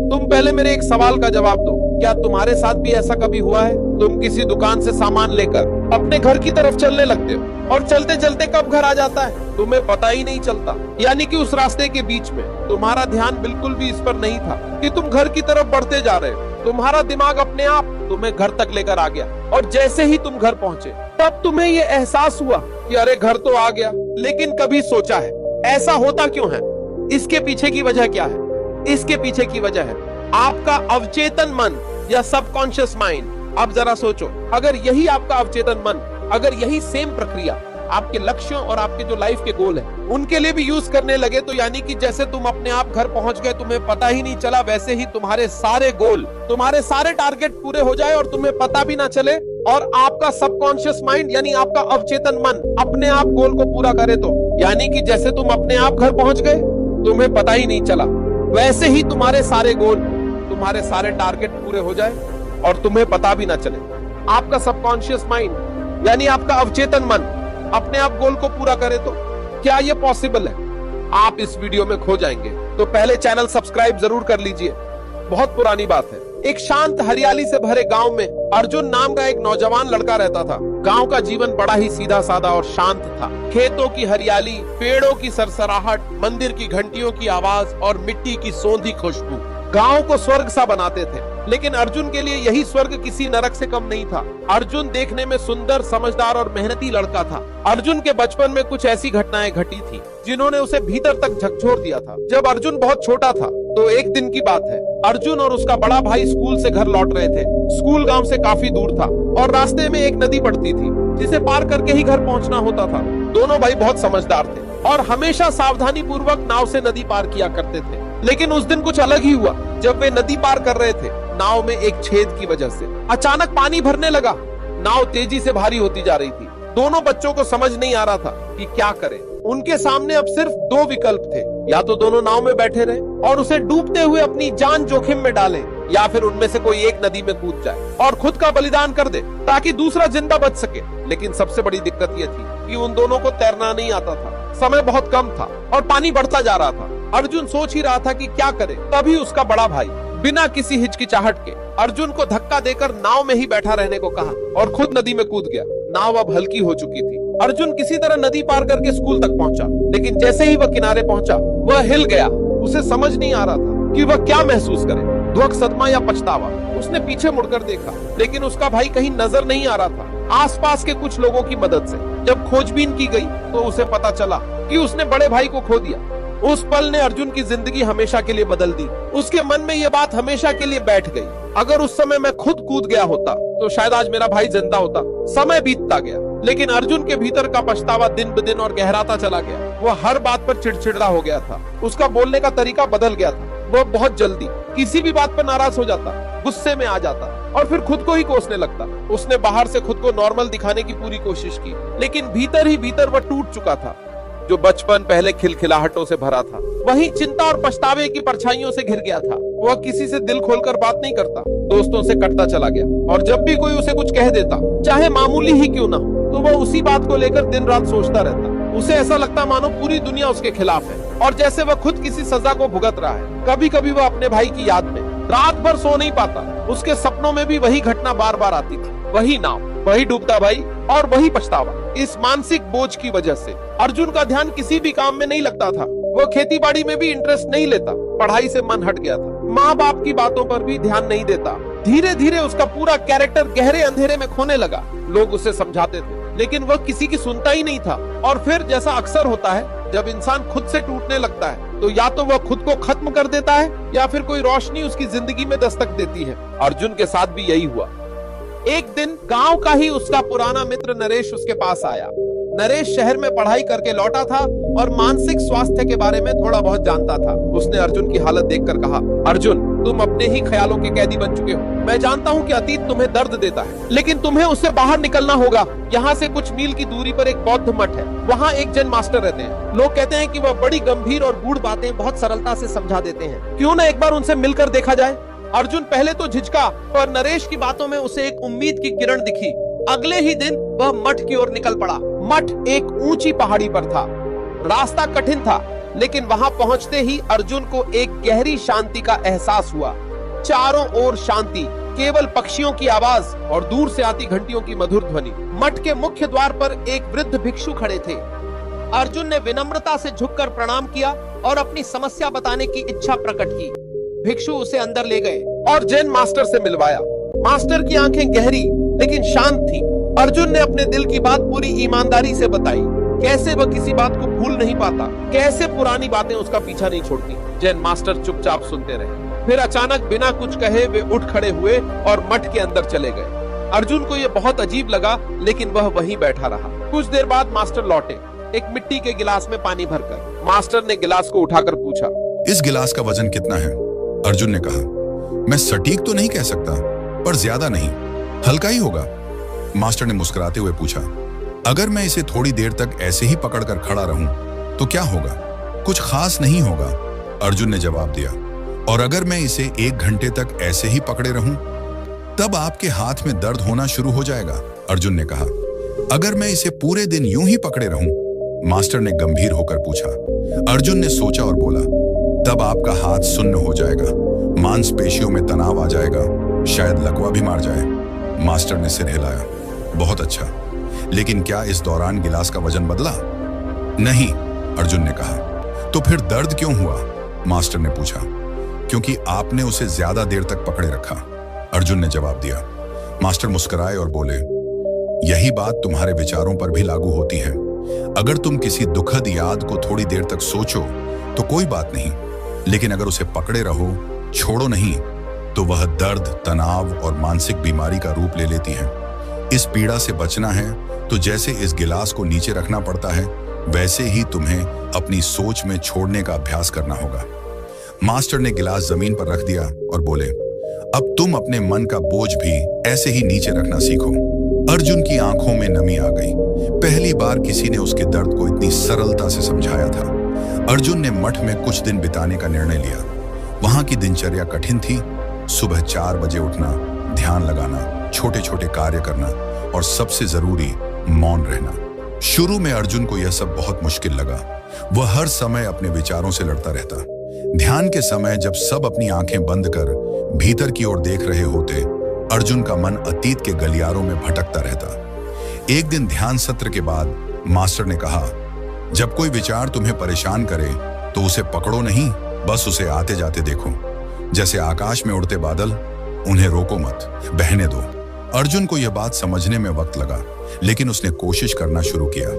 तुम पहले मेरे एक सवाल का जवाब दो, क्या तुम्हारे साथ भी ऐसा कभी हुआ है? तुम किसी दुकान से सामान लेकर अपने घर की तरफ चलने लगते हो और चलते चलते कब घर आ जाता है तुम्हें पता ही नहीं चलता। यानी कि उस रास्ते के बीच में तुम्हारा ध्यान बिल्कुल भी इस पर नहीं था कि तुम घर की तरफ बढ़ते जा रहे हो। तुम्हारा दिमाग अपने आप तुम्हें घर तक लेकर आ गया और जैसे ही तुम घर पहुंचे तब तुम्हें ये एहसास हुआ कि अरे घर तो आ गया। लेकिन कभी सोचा है ऐसा होता क्यों है? इसके पीछे की वजह क्या है? इसके पीछे की वजह है आपका अवचेतन मन या सबकॉन्शियस माइंड। अब जरा सोचो, अगर यही आपका अवचेतन मन, अगर यही सेम प्रक्रिया आपके लक्ष्यों और आपके जो लाइफ के गोल है उनके लिए भी यूज करने लगे, तो यानी कि जैसे तुम अपने आप घर पहुंच गए, तुम्हें पता ही नहीं चला, वैसे ही तुम्हारे सारे गोल, तुम्हारे सारे टारगेट पूरे हो जाए और तुम्हें पता भी ना चले, और आपका सबकॉन्शियस माइंड यानी आपका अवचेतन मन अपने आप गोल को पूरा करे, तो यानी कि जैसे तुम अपने आप घर पहुंच गए तुम्हें पता ही नहीं चला, वैसे ही तुम्हारे सारे गोल, तुम्हारे सारे टारगेट पूरे हो जाए और तुम्हें पता भी ना चले। आपका सबकॉन्शियस माइंड यानी आपका अवचेतन मन अपने आप गोल को पूरा करे, तो क्या यह पॉसिबल है? आप इस वीडियो में खो जाएंगे, तो पहले चैनल सब्सक्राइब जरूर कर लीजिए। बहुत पुरानी बात है, एक शांत हरियाली से भरे गांव में अर्जुन नाम का एक नौजवान लड़का रहता था। गांव का जीवन बड़ा ही सीधा साधा और शांत था। खेतों की हरियाली, पेड़ों की सरसराहट, मंदिर की घंटियों की आवाज और मिट्टी की सौंधी खुशबू गांव को स्वर्ग सा बनाते थे। लेकिन अर्जुन के लिए यही स्वर्ग किसी नरक से कम नहीं था। अर्जुन देखने में सुंदर, समझदार और मेहनती लड़का था। अर्जुन के बचपन में कुछ ऐसी घटनाएं घटी थी जिन्होंने उसे भीतर तक झकझोर दिया था। जब अर्जुन बहुत छोटा था तो एक दिन की बात है, अर्जुन और उसका बड़ा भाई स्कूल से घर लौट रहे थे। स्कूल गांव से काफी दूर था और रास्ते में एक नदी पड़ती थी जिसे पार करके ही घर पहुंचना होता था। दोनों भाई बहुत समझदार थे और हमेशा सावधानी पूर्वक नाव से नदी पार किया करते थे। लेकिन उस दिन कुछ अलग ही हुआ। जब वे नदी पार कर रहे थे, नाव में एक छेद की वजह से अचानक पानी भरने लगा। नाव तेजी से भारी होती जा रही थी। दोनों बच्चों को समझ नहीं आ रहा था कि क्या करें। उनके सामने अब सिर्फ दो विकल्प थे, या तो दोनों नाव में बैठे रहे और उसे डूबते हुए अपनी जान जोखिम में डालें, या फिर उनमें से कोई एक नदी में कूद जाए और खुद का बलिदान कर दे ताकि दूसरा जिंदा बच सके। लेकिन सबसे बड़ी दिक्कत यह थी कि उन दोनों को तैरना नहीं आता था। समय बहुत कम था और पानी बढ़ता जा रहा था। अर्जुन सोच ही रहा था कि क्या करे, तभी उसका बड़ा भाई बिना किसी हिचकिचाहट के अर्जुन को धक्का देकर नाव में ही बैठा रहने को कहा और खुद नदी में कूद गया। नाव अब हल्की हो चुकी थी। अर्जुन किसी तरह नदी पार करके स्कूल तक पहुंचा, लेकिन जैसे ही वह किनारे पहुंचा वह हिल गया। उसे समझ नहीं आ रहा था कि वह क्या महसूस करे, दुख, सदमा या पछतावा। उसने पीछे मुड़कर देखा, लेकिन उसका भाई कहीं नजर नहीं आ रहा था। आसपास के कुछ लोगों की मदद से जब खोजबीन की गई तो उसे पता चला कि उसने बड़े भाई को खो दिया। उस पल ने अर्जुन की जिंदगी हमेशा के लिए बदल दी। उसके मन में यह बात हमेशा के लिए बैठ गई, अगर उस समय मैं खुद कूद गया होता तो शायद आज मेरा भाई जिंदा होता। समय बीतता गया, लेकिन अर्जुन के भीतर का पछतावा दिन ब दिन और गहराता चला गया। वह हर बात पर चिड़चिड़ा हो गया था। उसका बोलने का तरीका बदल गया था। वह बहुत जल्दी किसी भी बात पर नाराज हो जाता, गुस्से में आ जाता और फिर खुद को ही कोसने लगता। उसने बाहर से खुद को नॉर्मल दिखाने की पूरी कोशिश की, लेकिन भीतर ही भीतर वह टूट चुका था। जो बचपन पहले खिलखिलाहटों से भरा था, वही चिंता और पछतावे की परछाइयों से घिर गया था। वह किसी से दिल खोलकर बात नहीं करता, दोस्तों से कटता चला गया और जब भी कोई उसे कुछ कह देता, चाहे मामूली ही क्यों ना हो, तो वह उसी बात को लेकर दिन रात सोचता रहता। उसे ऐसा लगता मानो पूरी दुनिया उसके खिलाफ है और जैसे वह खुद किसी सजा को भुगत रहा है। कभी कभी वह अपने भाई की याद में रात भर सो नहीं पाता। उसके सपनों में भी वही घटना बार बार आती थी, वही नाव, वही डूबता भाई और वही पछतावा। इस मानसिक बोझ की वजह से अर्जुन का ध्यान किसी भी काम में नहीं लगता था। वह खेती बाड़ी में भी इंटरेस्ट नहीं लेता, पढ़ाई से मन हट गया था, माँ बाप की बातों पर भी ध्यान नहीं देता। धीरे धीरे उसका पूरा कैरेक्टर गहरे अंधेरे में खोने लगा। लोग उसे समझाते थे, लेकिन वह किसी की सुनता ही नहीं था। और फिर जैसा अक्सर होता है, जब इंसान खुद से टूटने लगता है तो या तो वह खुद को खत्म कर देता है या फिर कोई रोशनी उसकी जिंदगी में दस्तक देती है। अर्जुन के साथ भी यही हुआ। एक दिन गांव का ही उसका पुराना मित्र नरेश उसके पास आया। नरेश शहर में पढ़ाई करके लौटा था और मानसिक स्वास्थ्य के बारे में थोड़ा बहुत जानता था। उसने अर्जुन की हालत देखकर कहा, अर्जुन, तुम अपने ही ख्यालों के कैदी बन चुके हो। मैं जानता हूँ कि अतीत तुम्हें दर्द देता है, लेकिन तुम्हें उससे बाहर निकलना होगा। यहाँ से कुछ मील की दूरी पर एक बौद्ध मठ है। वहाँ एक जैन मास्टर रहते हैं। लोग कहते हैं कि वह बड़ी गंभीर और गूढ़ बातें बहुत सरलता से समझा देते हैं। क्यों न एक बार उनसे मिलकर देखा जाए। अर्जुन पहले तो झिझका, पर नरेश की बातों में उसे एक उम्मीद की किरण दिखी। अगले ही दिन वह मठ की ओर निकल पड़ा। मठ एक ऊंची पहाड़ी पर था। रास्ता कठिन था, लेकिन वहां पहुंचते ही अर्जुन को एक गहरी शांति का एहसास हुआ। चारों ओर शांति, केवल पक्षियों की आवाज और दूर से आती घंटियों की मधुर ध्वनि। मठ के मुख्य द्वार पर एक वृद्ध भिक्षु खड़े थे। अर्जुन ने विनम्रता से झुककर प्रणाम किया और अपनी समस्या बताने की इच्छा प्रकट की। भिक्षु उसे अंदर ले गए और जैन मास्टर से मिलवाया। मास्टर की आंखें गहरी लेकिन शांत थी। अर्जुन ने अपने दिल की बात पूरी ईमानदारी से बताई। कैसे वह किसी बात को भूल नहीं पाता, कैसे पुरानी बातें उसका पीछा नहीं छोड़ती। जैन मास्टर चुपचाप सुनते रहे। फिर अचानक बिना कुछ कहे वे उठ खड़े हुए और मठ के अंदर चले गए। अर्जुन को यह बहुत अजीब लगा, लेकिन वह वहीं बैठा रहा। कुछ देर बाद मास्टर लौटे, एक मिट्टी के गिलास में पानी भरकर। मास्टर ने गिलास को उठाकर पूछा, इस गिलास का वजन कितना है? अर्जुन ने कहा, मैं सटीक तो नहीं कह सकता, पर ज्यादा नहीं, हल्का ही होगा। मास्टर ने मुस्कुराते हुए पूछा, अगर मैं इसे थोड़ी देर तक ऐसे ही पकड़कर खड़ा रहूं तो क्या होगा? कुछ खास नहीं होगा, अर्जुन ने जवाब दिया। और अगर मैं इसे 1 घंटे तक ऐसे ही पकड़े रहूं तब आपके हाथ में दर्द होना शुरू हो जाएगा, अर्जुन ने कहा। अगर मैं इसे पूरे दिन यूं ही पकड़े रहूं, मास्टर ने गंभीर होकर पूछा। अर्जुन ने सोचा और बोला, तब आपका हाथ सुन्न हो जाएगा, मांसपेशियों में तनाव आ जाएगा, शायद लकवा भी मार जाए। मास्टर ने सिर हिलाया। बहुत अच्छा, लेकिन क्या इस दौरान गिलास का वजन बदला? नहीं, अर्जुन ने कहा। तो फिर दर्द क्यों हुआ? मास्टर ने पूछा। क्योंकि आपने उसे ज्यादा देर तक पकड़े रखा, अर्जुन ने जवाब दिया। मास्टर मुस्कुराए और बोले, यही बात तुम्हारे विचारों पर भी लागू होती है। अगर तुम किसी दुखद याद को थोड़ी देर तक सोचो तो कोई बात नहीं, लेकिन अगर उसे पकड़े रहो, छोड़ो नहीं, तो वह दर्द, तनाव और मानसिक बीमारी का रूप ले लेती है। इस पीड़ा से बचना है तो जैसे इस गिलास को नीचे रखना पड़ता है, वैसे ही तुम्हें अपनी सोच में छोड़ने का अभ्यास करना होगा। मास्टर ने गिलास जमीन पर रख दिया और बोले, अब तुम अपने मन का बोझ भी ऐसे ही नीचे रखना सीखो। अर्जुन की आंखों में नमी आ गई। पहली बार किसी ने उसके दर्द को इतनी सरलता से समझाया था। अर्जुन ने मठ में कुछ दिन बिताने का निर्णय लिया। वहां की दिनचर्या कठिन थी। सुबह 4 बजे उठना, ध्यान लगाना, छोटे छोटे कार्य करना और सबसे जरूरी मौन रहना। शुरू में अर्जुन को यह सब बहुत मुश्किल लगा। वह हर समय अपने विचारों से लड़ता रहता। ध्यान के समय जब सब अपनी आंखें बंद कर भीतर की ओर देख रहे होते, अर्जुन का मन अतीत के गलियारों में भटकता रहता। एक दिन ध्यान सत्र के बाद मास्टर ने कहा, जब कोई विचार तुम्हें परेशान करे तो उसे पकड़ो नहीं, बस उसे आते जाते देखो। जैसे आकाश में उड़ते बादल, उन्हें रोको मत, बहने दो। अर्जुन को यह बात समझने में वक्त लगा, लेकिन उसने कोशिश करना शुरू किया।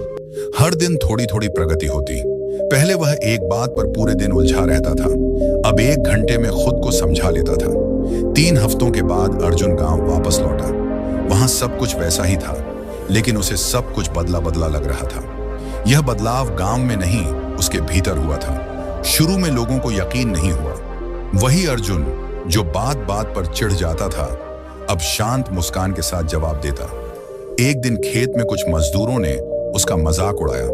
हर दिन थोड़ी थोड़ी प्रगति होती। पहले वह एक बात पर पूरे दिन उलझा रहता था, अब 1 घंटे में खुद को समझा लेता था। 3 हफ्तों के बाद अर्जुन गांव वापस लौटा। वहां सब कुछ वैसा ही था, लेकिन उसे सब कुछ बदला बदला लग रहा था। यह बदलाव गांव में नहीं, उसके भीतर हुआ था। शुरू में लोगों को यकीन नहीं हुआ। वही अर्जुन जो बात बात पर चिढ़ जाता था, अब शांत मुस्कान के साथ जवाब देता। एक दिन खेत में कुछ मजदूरों ने उसका मजाक उड़ाया।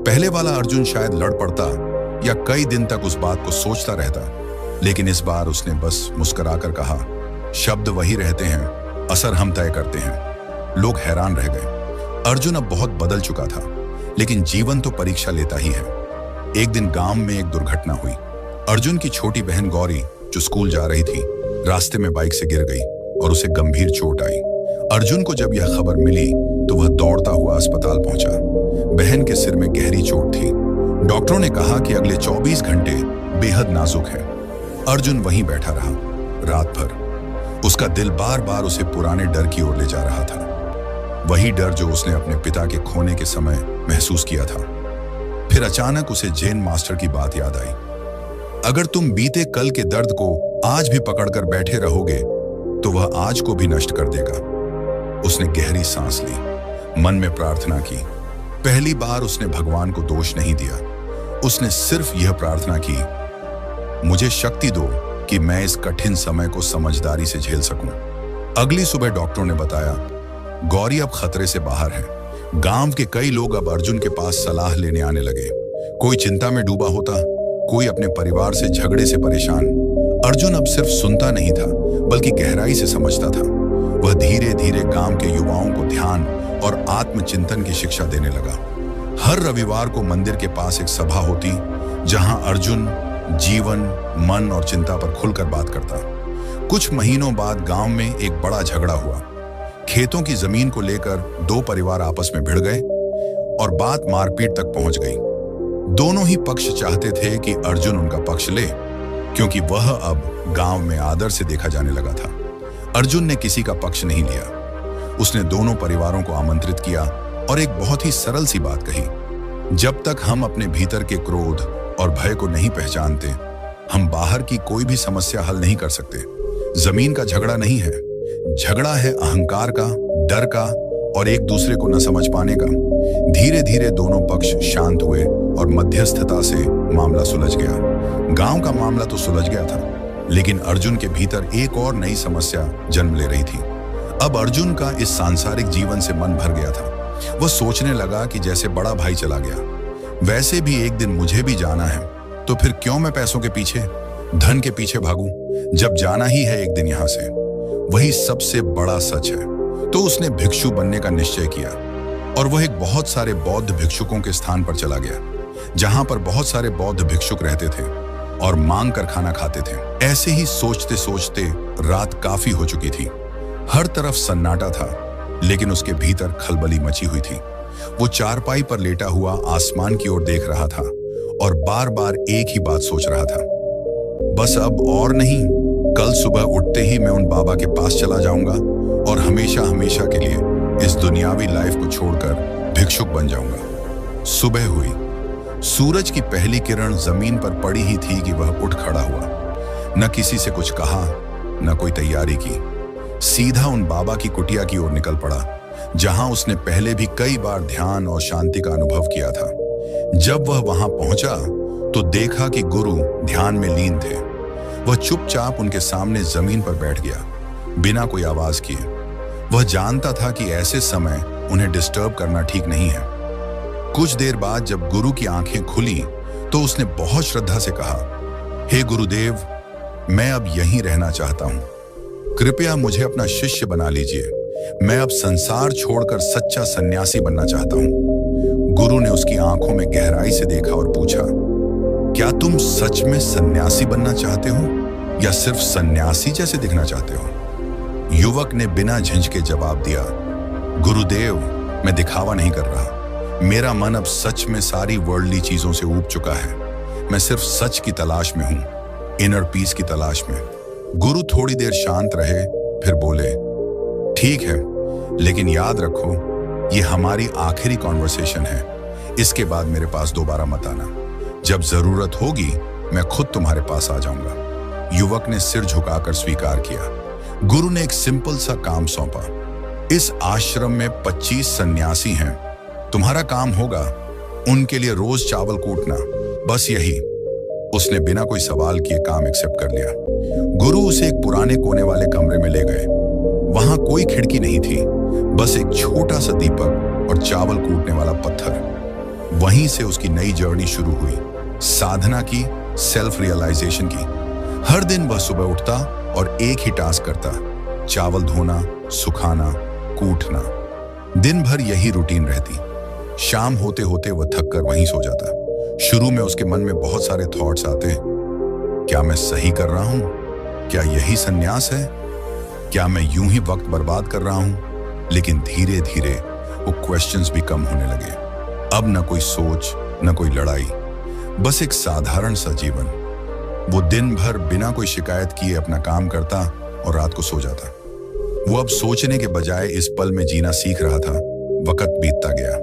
पहले वाला अर्जुन शायद लड़ पड़ता या कई दिन तक उस बात को सोचता रहता, लेकिन इस बार उसने बस मुस्कुराकर कहा, शब्द वही रहते हैं, असर हम तय करते हैं। लोग हैरान रह गए। अर्जुन अब बहुत बदल चुका था, लेकिन जीवन तो परीक्षा लेता ही है। एक दिन गांव में एक दुर्घटना हुई। अर्जुन की छोटी बहन गौरी, जो स्कूल जा रही थी, रास्ते में बाइक से गिर गई और उसे गंभीर चोट आई। अर्जुन को जब यह खबर मिली तो वह दौड़ता हुआ अस्पताल पहुंचा। बहन के सिर में गहरी चोट थी। डॉक्टरों ने कहा कि अगले 24 घंटे बेहद नाजुक है। अर्जुन वहीं बैठा रहा रात भर। उसका दिल बार बार उसे पुराने डर की ओर ले जा रहा था, वही डर जो उसने अपने पिता के खोने के समय महसूस किया था। फिर अचानक उसे जैन मास्टर की बात याद आई। अगर तुम बीते कल के दर्द को आज भी पकड़कर बैठे रहोगे तो वह आज को भी नष्ट कर देगा। उसने गहरी सांस ली, मन में प्रार्थना की। पहली बार उसने भगवान को दोष नहीं दिया। उसने सिर्फ यह प्रार्थना की, मुझे शक्ति दो कि मैं इस कठिन समय को समझदारी से झेल सकूं। अगली सुबह डॉक्टरों ने बताया, गौरी अब खतरे से बाहर है। गांव के कई लोग अब अर्जुन के पास सलाह लेने आने लगे। कोई चिंता में डूबा होता, कोई अपने परिवार से झगड़े से परेशान। अर्जुन अब सिर्फ सुनता नहीं था, बल्कि गहराई से समझता था। वह धीरे धीरे गांव के युवाओं को ध्यान और आत्मचिंतन की शिक्षा देने लगा। हर रविवार को मंदिर के पास एक सभा होती, जहां अर्जुन जीवन, मन और चिंता पर खुलकर बात करता। कुछ महीनों बाद गांव में एक बड़ा झगड़ा हुआ। खेतों की जमीन को लेकर दो परिवार आपस में भिड़ गए और बात मारपीट तक पहुंच गई। दोनों ही पक्ष चाहते थे कि अर्जुन उनका पक्ष ले, क्योंकि वह अब गांव में आदर से देखा जाने लगा था। अर्जुन ने किसी का पक्ष नहीं लिया। उसने दोनों परिवारों को आमंत्रित किया और एक बहुत ही सरल सी बात कही, जब तक हम अपने भीतर के क्रोध और भय को नहीं पहचानते, हम बाहर की कोई भी समस्या हल नहीं कर सकते। जमीन का झगड़ा नहीं है, झगड़ा है अहंकार का, डर का और एक दूसरे को न समझ पाने का। धीरे धीरे दोनों पक्ष शांत हुए और मध्यस्थता से मामला सुलझ गया। गांव का मामला तो सुलझ गया था, लेकिन अर्जुन के भीतर एक और नई समस्या जन्म ले रही थी। अब अर्जुन का इस सांसारिक जीवन से मन भर गया था। वह सोचने लगा कि जैसे बड़ा भाई चला गया, वैसे भी एक दिन मुझे भी जाना है, तो फिर क्यों मैं पैसों के पीछे, धन के पीछे भागूं, जब जाना ही है एक दिन यहां से। वही सबसे बड़ा सच है। तो उसने भिक्षु बनने का निश्चय किया और वह एक बहुत सारे बौद्ध भिक्षुकों के स्थान पर चला गया, जहां पर बहुत सारे बौद्ध भिक्षुक रहते थे और मांग कर खाना खाते थे। ऐसे ही सोचते सोचते रात काफी हो चुकी थी। हर तरफ सन्नाटा था, लेकिन उसके भीतर खलबली मची हुई थी। वो चारपाई पर लेटा हुआ आसमान की ओर देख रहा था और बार बार एक ही बात सोच रहा था, बस अब और नहीं, कल सुबह उठते ही मैं उन बाबा के पास चला जाऊंगा और हमेशा हमेशा के लिए इस दुनियावी लाइफ को छोड़कर भिक्षुक बन जाऊंगा। सुबह हुई। सूरज की पहली किरण जमीन पर पड़ी ही थी कि वह उठ खड़ा हुआ। न किसी से कुछ कहा, न कोई तैयारी की, सीधा उन बाबा की कुटिया की ओर निकल पड़ा, जहां उसने पहले भी कई बार ध्यान और शांति का अनुभव किया था। जब वह वहां पहुंचा तो देखा कि गुरु ध्यान में लीन थे। वह चुपचाप उनके सामने जमीन पर बैठ गया, बिना कोई आवाज किए। वह जानता था कि ऐसे समय उन्हें डिस्टर्ब करना ठीक नहीं है। कुछ देर बाद जब गुरु की आंखें खुली तो उसने बहुत श्रद्धा से कहा, हे गुरुदेव, मैं अब यहीं रहना चाहता हूं, कृपया मुझे अपना शिष्य बना लीजिए। मैं अब संसार छोड़कर सच्चा सन्यासी बनना चाहता हूं। गुरु ने उसकी आंखों में गहराई से देखा और पूछा, क्या तुम सच में सन्यासी बनना चाहते हो या सिर्फ सन्यासी जैसे दिखना चाहते हो? युवक ने बिना झिझके जवाब दिया, गुरुदेव, मैं दिखावा नहीं कर रहा। मेरा मन अब सच में सारी वर्ल्डली चीजों से ऊब चुका है। मैं सिर्फ सच की तलाश में हूं, इनर पीस की तलाश में। गुरु थोड़ी देर शांत रहे, फिर बोले, ठीक है, लेकिन याद रखो, ये हमारी आखिरी कॉन्वर्सेशन है। इसके बाद मेरे पास दोबारा मत आना। जब जरूरत होगी मैं खुद तुम्हारे पास आ जाऊंगा। युवक ने सिर झुकाकर स्वीकार किया। गुरु ने एक सिंपल सा काम सौंपा, इस आश्रम में 25 सन्यासी हैं। तुम्हारा काम होगा उनके लिए रोज चावल कूटना, बस यही। उसने बिना कोई सवाल किए काम एक्सेप्ट कर लिया। गुरु उसे एक पुराने कोने वाले कमरे में ले गए। वहां कोई खिड़की नहीं थी, बस एक छोटा सा दीपक और चावल कूटने वाला पत्थर। वहीं से उसकी नई जर्नी शुरू हुई, साधना की, सेल्फ रियलाइजेशन की। हर दिन वह सुबह उठता और एक ही टास्क करता, चावल धोना, सुखाना, कूटना। दिन भर यही रूटीन रहती। शाम होते होते वह थक कर वहीं सो जाता। शुरू में उसके मन में बहुत सारे थॉट्स आते, क्या मैं सही कर रहा हूं? क्या यही सन्यास है? क्या मैं यूं ही वक्त बर्बाद कर रहा हूं? लेकिन धीरे धीरे वो क्वेश्चंस भी कम होने लगे। अब न कोई सोच, न कोई लड़ाई, बस एक साधारण सा जीवन। वो दिन भर बिना कोई शिकायत किए अपना काम करता और रात को सो जाता। वो अब सोचने के बजाय इस पल में जीना सीख रहा था। वक्त बीतता गया।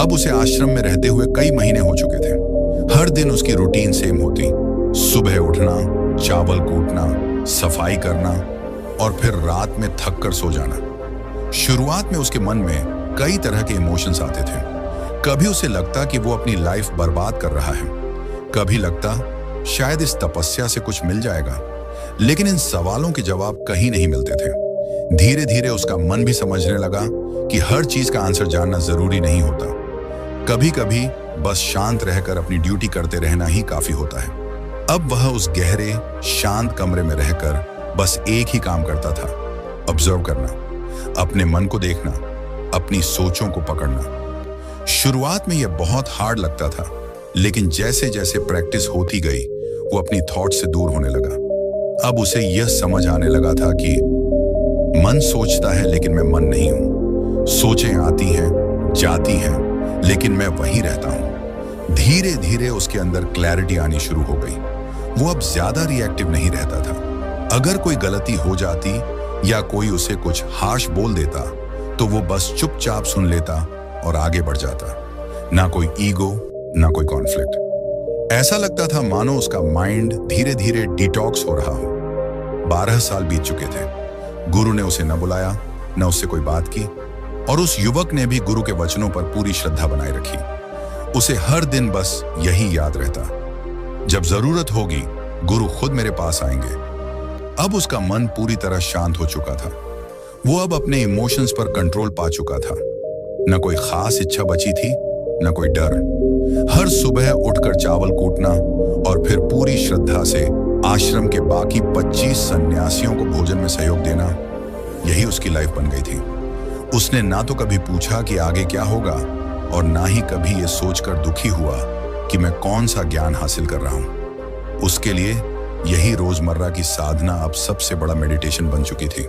अब उसे आश्रम में रहते हुए कई महीने हो चुके थे। हर दिन उसकी रूटीन सेम होती, सुबह उठना, चावल कूटना, सफाई करना और फिर रात में थक कर सो जाना। शुरुआत में उसके मन में कई तरह के इमोशंस आते थे। कभी उसे लगता कि वो अपनी लाइफ बर्बाद कर रहा है, कभी लगता शायद इस तपस्या से कुछ मिल जाएगा, लेकिन इन सवालों के जवाब कहीं नहीं मिलते थे। धीरे धीरे उसका मन भी समझने लगा कि हर चीज का आंसर जानना जरूरी नहीं होता। कभी कभी बस शांत रहकर अपनी ड्यूटी करते रहना ही काफी होता है। अब वह उस गहरे शांत कमरे में रहकर बस एक ही काम करता था, ऑब्जर्व करना, अपने मन को देखना, अपनी सोचों को पकड़ना। शुरुआत में यह बहुत हार्ड लगता था, लेकिन जैसे जैसे प्रैक्टिस होती गई वो अपनी थॉट से दूर होने लगा। अब उसे यह समझ आने लगा था कि मन सोचता है लेकिन मैं मन नहीं हूं। सोचें आती हैं, जाती हैं, लेकिन मैं वहीं रहता हूं। धीरे धीरे उसके अंदर क्लैरिटी आनी शुरू हो गई। वो अब ज्यादा रिएक्टिव नहीं रहता था। अगर कोई गलती हो जाती या कोई उसे कुछ हार्श बोल देता तो वो बस चुपचाप सुन लेता और आगे बढ़ जाता। ना कोई ईगो, ना कोई कॉन्फ्लिक्ट। ऐसा लगता था मानो उसका माइंड धीरे धीरे डिटॉक्स हो रहा हो। 12 साल बीत चुके थे। गुरु ने उसे न बुलाया, न उससे कोई बात की, और उस युवक ने भी गुरु के वचनों पर पूरी श्रद्धा बनाए रखी। उसे हर दिन बस यही याद रहता, जब जरूरत होगी गुरु खुद मेरे पास आएंगे। अब उसका मन पूरी तरह शांत हो चुका था। वो अब अपने इमोशंस पर कंट्रोल पा चुका था। न कोई खास इच्छा बची थी, न कोई डर। हर सुबह उठकर चावल कूटना और फिर पूरी श्रद्धा से आश्रम के बाकी 25 सन्यासियों को भोजन में सहयोग देना, यही उसकी लाइफ बन गई थी। उसने ना तो कभी पूछा कि आगे क्या होगा, और ना ही कभी ये सोचकर दुखी हुआ कि मैं कौन सा ज्ञान हासिल कर रहा हूं। उसके लिए यही रोजमर्रा की साधना अब सबसे बड़ा मेडिटेशन बन चुकी थी।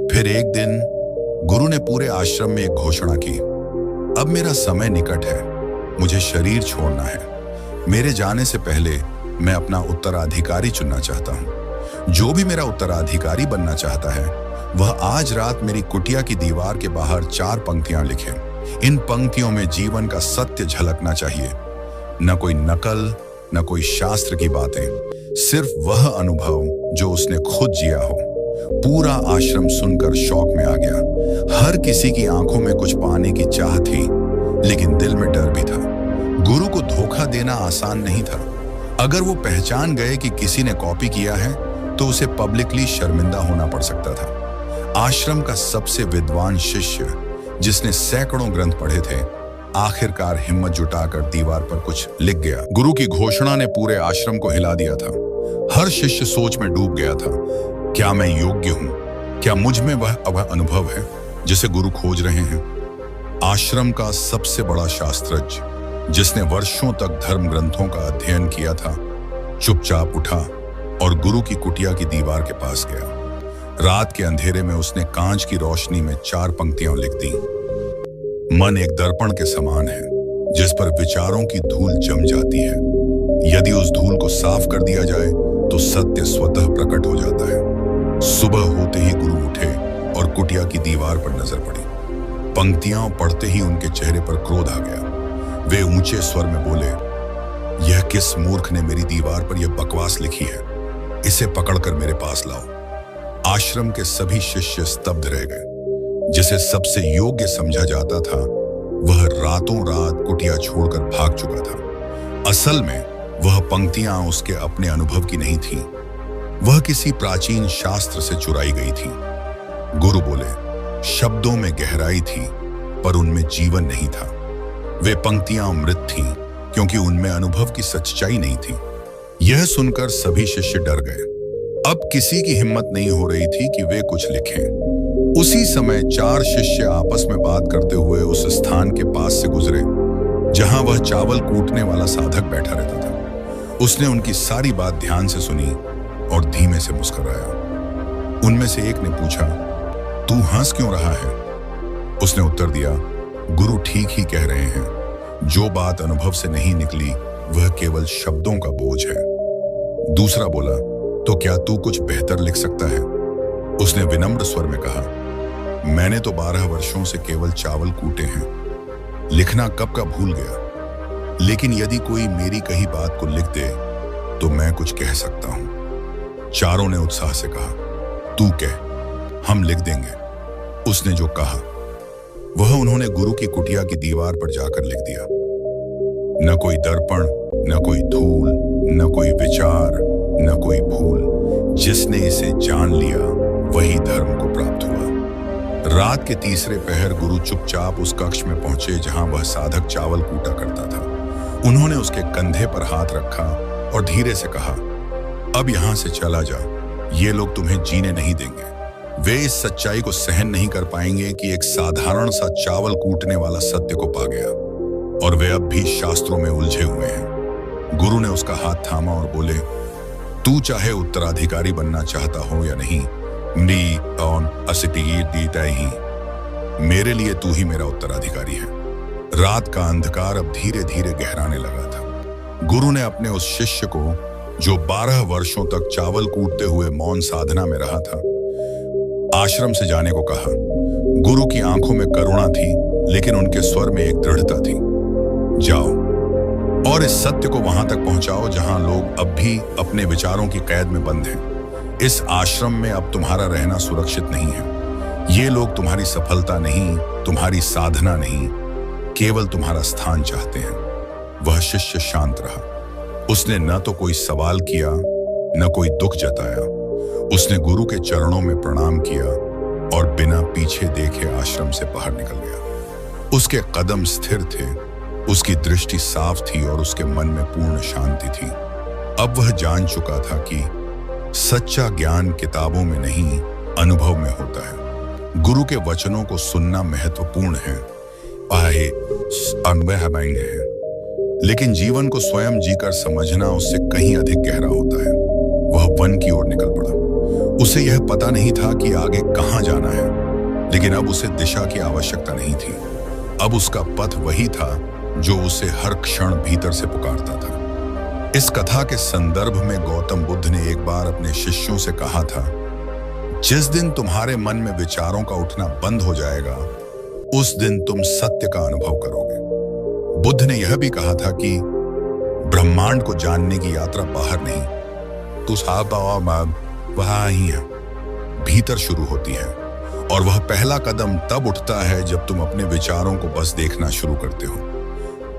फिर एक दिन गुरु ने पूरे आश्रम में एक घोषणा की, अब मेरा समय निकट है, मुझे शरीर छोड़ना है। मेरे जाने से पहले मैं अपना उत्तराधिकारी चुनना चाहता हूं। जो भी मेरा उत्तराधिकारी बनना चाहता है वह आज रात मेरी कुटिया की दीवार के बाहर 4 पंक्तियां लिखे। इन पंक्तियों में जीवन का सत्य झलकना चाहिए। न कोई नकल, न कोई शास्त्र की बातें, सिर्फ वह अनुभव जो उसने खुद जिया हो। पूरा आश्रम सुनकर शौक में आ गया। हर किसी की आंखों में कुछ पाने की चाह थी, लेकिन दिल में डर भी था। गुरु को धोखा देना आसान नहीं था। अगर वो पहचान गए कि किसी ने कॉपी किया है तो उसे पब्लिकली शर्मिंदा होना पड़ सकता था। आश्रम का सबसे विद्वान शिष्य, जिसने सैकड़ों ग्रंथ पढ़े थे, आखिरकार हिम्मत जुटाकर दीवार पर कुछ लिख गया। गुरु की घोषणा ने पूरे आश्रम को हिला दिया था। हर शिष्य सोच में डूब गया था। क्या मैं योग्य हूं? क्या मुझ में वह अनुभव है जिसे गुरु खोज रहे हैं? आश्रम का सबसे बड़ा शास्त्रज्ञ, जिसने वर्षों तक धर्म ग्रंथों का अध्ययन किया था, चुपचाप उठा और गुरु की कुटिया की दीवार के पास गया। रात के अंधेरे में उसने कांच की रोशनी में 4 पंक्तियां लिख दी। मन एक दर्पण के समान है, जिस पर विचारों की धूल जम जाती है। यदि उस धूल को साफ कर दिया जाए तो सत्य स्वतः प्रकट हो जाता है। सुबह होते ही गुरु उठे और कुटिया की दीवार पर नजर पड़ी। पंक्तियां पढ़ते ही उनके चेहरे पर क्रोध आ गया। वे ऊंचे स्वर में बोले, यह किस मूर्ख ने मेरी दीवार पर यह बकवास लिखी है? इसे पकड़कर मेरे पास लाओ। आश्रम के सभी शिष्य स्तब्ध रह गए। जिसे सबसे योग्य समझा जाता था वह रातों रात कुटिया छोड़कर भाग चुका था। असल में वह पंक्तियां उसके अपने अनुभव की नहीं थी, वह किसी प्राचीन शास्त्र से चुराई गई थी। गुरु बोले, शब्दों में गहराई थी पर उनमें जीवन नहीं था। वे पंक्तियां अमृत थीं क्योंकि उनमें अनुभव की सच्चाई नहीं थी। यह सुनकर सभी शिष्य डर गए। अब किसी की हिम्मत नहीं हो रही थी कि वे कुछ लिखें। उसी समय 4 शिष्य आपस में बात करते हुए उस स्थान के पास से गुजरे जहां वह चावल कूटने वाला साधक बैठा रहता था। उसने उनकी सारी बात ध्यान से सुनी और धीमे से मुस्कुराया। उनमें से एक ने पूछा, तू हंस क्यों रहा है? उसने उत्तर दिया, गुरु ठीक ही कह रहे हैं। जो बात अनुभव से नहीं निकली वह केवल शब्दों का बोझ है। दूसरा बोला, तो क्या तू कुछ बेहतर लिख सकता है? उसने विनम्र स्वर में कहा, मैंने तो 12 वर्षों से केवल चावल कूटे हैं। लिखना कब का भूल गया। लेकिन यदि कोई मेरी कही बात को लिख दे तो मैं कुछ कह सकता हूं। चारों ने उत्साह से कहा, तू कह, हम लिख देंगे। उसने जो कहा वह उन्होंने गुरु की कुटिया की दीवार पर जाकर लिख दिया। न कोई दर्पण, न कोई धूल, न कोई विचार, न कोई भूल। जिसने इसे जान लिया वही धर्म को प्राप्त हुआ। रात के तीसरे पहर गुरु चुपचाप उस कक्ष में पहुंचे जहां वह साधक चावल कूटा करता था। उन्होंने उसके कंधे पर हाथ रखा और धीरे से कहा, अब यहां से चला जा, ये लोग तुम्हें जीने नहीं देंगे। वे इस सच्चाई को सहन नहीं कर पाएंगे कि एक साधारण सा चावल कूटने वाला सत्य को पा गया और वे अब भी शास्त्रों में उलझे हुए हैं। गुरु ने उसका हाथ थामा और बोले, तू चाहे उत्तराधिकारी बनना चाहता हो या नहीं, मेरे लिए तू ही मेरा उत्तराधिकारी है। रात का अंधकार अब धीरे धीरे गहराने लगा था। गुरु ने अपने उस शिष्य को, जो 12 वर्षों तक चावल कूटते हुए मौन साधना में रहा था, आश्रम से जाने को कहा। गुरु की आंखों में करुणा थी, लेकिन उनके स्वर में एक दृढ़ता थी। जाओ और इस सत्य को वहां तक पहुंचाओ जहां लोग अब भी अपने विचारों की कैद में बंद हैं। इस आश्रम में अब तुम्हारा रहना सुरक्षित नहीं है। ये लोग तुम्हारी सफलता नहीं, तुम्हारी साधना नहीं, केवल तुम्हारा स्थान चाहते हैं। वह शिष्य शांत रहा। उसने न तो कोई सवाल किया, न कोई दुख जताया। उसने गुरु के चरणों में प्रणाम किया और बिना पीछे देखे आश्रम से बाहर निकल गया। उसके कदम स्थिर थे, उसकी दृष्टि साफ थी और उसके मन में पूर्ण शांति थी। अब वह जान चुका था कि सच्चा ज्ञान किताबों में नहीं, अनुभव में होता है। गुरु के वचनों को सुनना महत्वपूर्ण है, लेकिन जीवन को स्वयं जीकर समझना उससे कहीं अधिक गहरा होता है। वह वन की ओर निकल पड़ा। उसे यह पता नहीं था कि आगे कहां जाना है, लेकिन अब उसे दिशा की आवश्यकता नहीं थी। अब उसका पथ वही था जो उसे हर क्षण भीतर से पुकारता था। इस कथा के संदर्भ में गौतम बुद्ध ने एक बार अपने शिष्यों से कहा था, जिस दिन तुम्हारे मन में विचारों का उठना बंद हो जाएगा, उस दिन तुम सत्य का अनुभव करोगे। बुद्ध ने यह भी कहा था कि ब्रह्मांड को जानने की यात्रा बाहर नहीं, वहां ही है, भीतर शुरू होती है। और वह पहला कदम तब उठता है जब तुम अपने विचारों को बस देखना शुरू करते हो।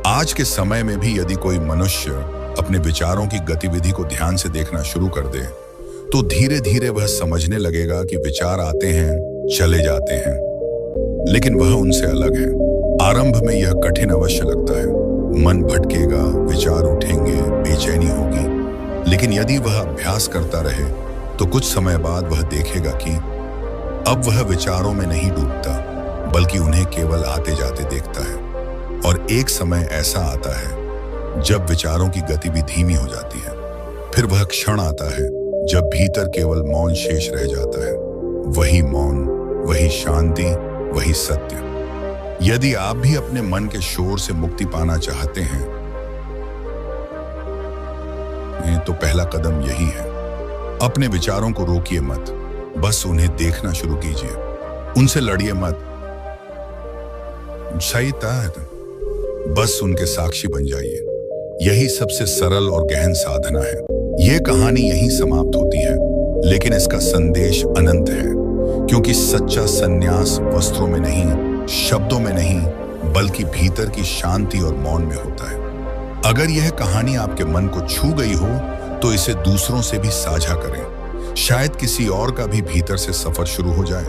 आज के समय में भी यदि कोई मनुष्य अपने विचारों की गतिविधि को ध्यान से देखना शुरू कर दे, तो धीरे धीरे वह समझने लगेगा कि विचार आते हैं, चले जाते हैं, लेकिन वह उनसे अलग है। आरंभ में यह कठिन अवश्य लगता है। मन भटकेगा, विचार उठेंगे, बेचैनी होगी, लेकिन यदि वह अभ्यास करता रहे तो कुछ समय बाद वह देखेगा कि अब वह विचारों में नहीं डूबता, बल्कि उन्हें केवल आते जाते देखता है। और एक समय ऐसा आता है जब विचारों की गति भी धीमी हो जाती है। फिर वह क्षण आता है जब भीतर केवल मौन शेष रह जाता है। वही मौन, वही शांति, वही सत्य। यदि आप भी अपने मन के शोर से मुक्ति पाना चाहते हैं, तो पहला कदम यही है। अपने विचारों को रोकिए मत, बस उन्हें देखना शुरू कीजिए। उनसे लड़िए मत, सही है, बस उनके साक्षी बन जाइए। यही सबसे सरल और गहन साधना है। यह कहानी यहीं समाप्त होती है, लेकिन इसका संदेश अनंत है, क्योंकि सच्चा संन्यास वस्त्रों में नहीं, शब्दों में नहीं, बल्कि भीतर की शांति और मौन में होता है। अगर यह कहानी आपके मन को छू गई हो तो इसे दूसरों से भी साझा करें। शायद किसी और का भी भीतर से सफर शुरू हो जाए।